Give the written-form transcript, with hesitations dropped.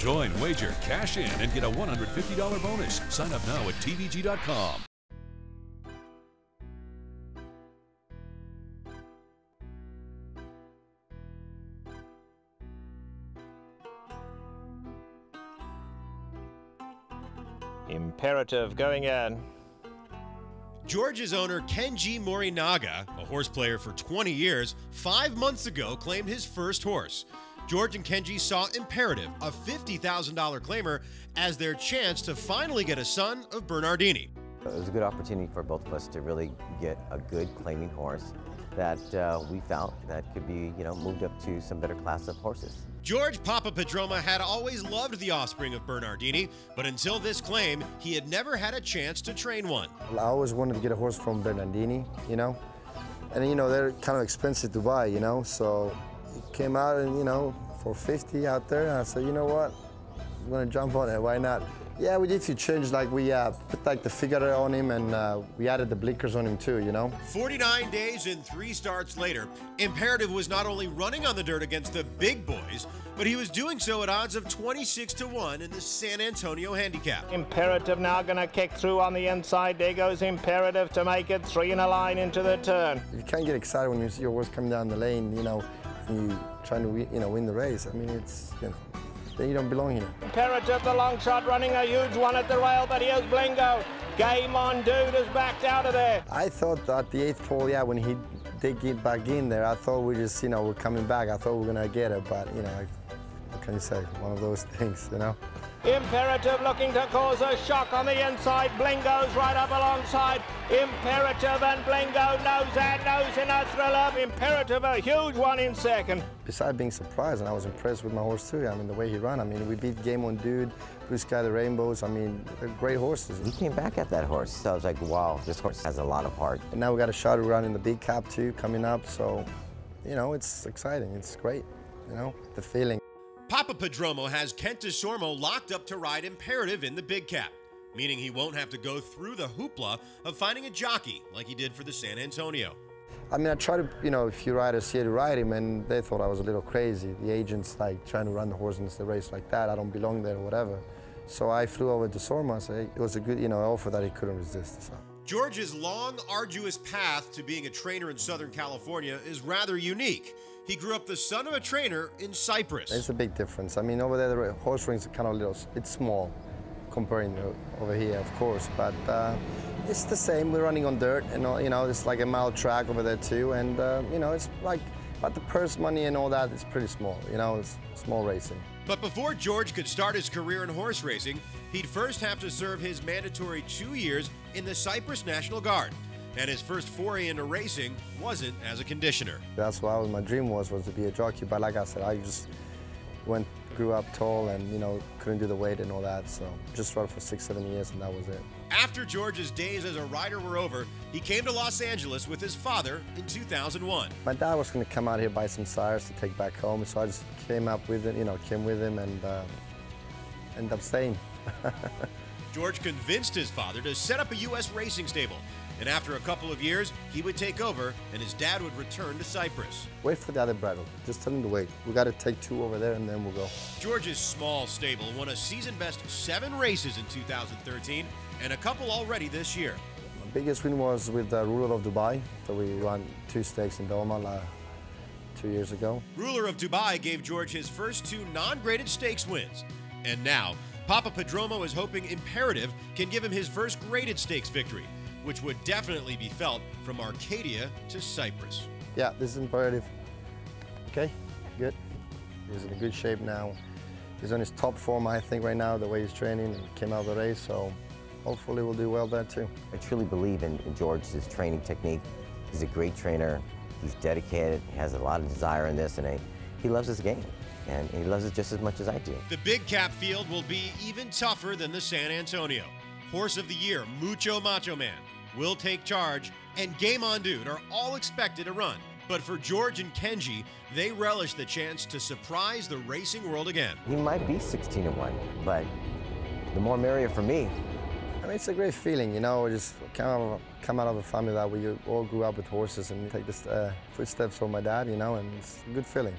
Join, wager, cash in, and get a $150 bonus. Sign up now at tvg.com. Imperative going in. George's owner Kenji Morinaga, a horse player for 20 years, 5 months ago claimed his first horse. George and Kenji saw Imperative, a $50,000 claimer, as their chance to finally get a son of Bernardini. It was a good opportunity for both of us to really get a good claiming horse that we felt that could be, moved up to some better class of horses. George Papapadroma had always loved the offspring of Bernardini, but until this claim, he had never had a chance to train one. I always wanted to get a horse from Bernardini, and they're kind of expensive to buy, so it came out and, for 50 out there, and I said, you know what, I'm gonna jump on it, why not? Yeah, we did a few changes, like we put the figure on him, and we added the blinkers on him too, 49 days and 3 starts later, Imperative was not only running on the dirt against the big boys, but he was doing so at odds of 26-1 in the San Antonio handicap. Imperative now going to kick through on the inside. There goes Imperative to make it 3 in a line into the turn. You can't get excited when you see your horse come down the lane, and you trying to win the race. I mean, it's, then you don't belong here. Imperative, the long shot, running a huge one at the rail, but here's Blingo. Game on Dude has backed out of there. I thought at the 8th pole, when he did get back in there, I thought we just, we're coming back. I thought we were going to get it, but, what can you say? One of those things, Imperative looking to cause a shock on the inside. Blingo's right up alongside. Imperative and Blingo nose and nose in a thriller. Imperative a huge one in second. Besides being surprised, and I was impressed with my horse too. I mean, the way he ran. I mean, we beat Game on Dude, Blue Sky the Rainbows. I mean, they're great horses. He came back at that horse, so I was like, wow, this horse has a lot of heart. And now we got a shot around in the big cap too coming up. So, it's exciting. It's great. The feeling. Papapadroma has Kent DeSormo locked up to ride Imperative in the big cap, meaning he won't have to go through the hoopla of finding a jockey like he did for the San Antonio. I mean, I try to, a few riders here to ride him, and they thought I was a little crazy. The agents trying to run the horse in the race like that. I don't belong there or whatever. So I flew over to DeSormo. I said it was a good, offer that he couldn't resist. So. George's long, arduous path to being a trainer in Southern California is rather unique. He grew up the son of a trainer in Cyprus. It's a big difference. I mean, over there, the horse rings are kind of little, it's small comparing to over here, of course, but it's the same. We're running on dirt, and it's like a mile track over there too, and it's like, but the purse money and all that is pretty small. It's small racing. But before George could start his career in horse racing, he'd first have to serve his mandatory 2 years in the Cyprus National Guard. And his first foray into racing wasn't as a conditioner. That's what my dream was to be a jockey. But like I said, I just grew up tall and, couldn't do the weight and all that. So just rode for 6-7 years and that was it. After George's days as a rider were over, he came to Los Angeles with his father in 2001. My dad was going to come out here, buy some sires to take back home. So I just came up with it, came with him and ended up staying. George convinced his father to set up a U.S. racing stable. And after a couple of years, he would take over, and his dad would return to Cyprus. Wait for the other bridle. Just tell him to wait. We got to take 2 over there, and then we'll go. George's small stable won a season-best 7 races in 2013, and a couple already this year. My biggest win was with the Ruler of Dubai. So we won 2 stakes in Belmont 2 years ago. Ruler of Dubai gave George his first 2 non-graded stakes wins. And now, Papapadroma is hoping Imperative can give him his first graded stakes victory, which would definitely be felt from Arcadia to Cyprus. Yeah, this is Imperative. Okay, good. He's in a good shape now. He's on his top form, I think, right now, the way he's training, and came out of the race, so hopefully we'll do well there too. I truly believe in George's training technique. He's a great trainer. He's dedicated. He has a lot of desire in this, and he loves his game. And he loves it just as much as I do. The big cap field will be even tougher than the San Antonio. Horse of the Year, Mucho Macho Man, will take charge, and Game on Dude are all expected to run. But for George and Kenji, they relish the chance to surprise the racing world again. He might be 16-1, but the more merrier for me. I mean, it's a great feeling, just come out of a family that we all grew up with horses and take the footsteps of my dad, and it's a good feeling.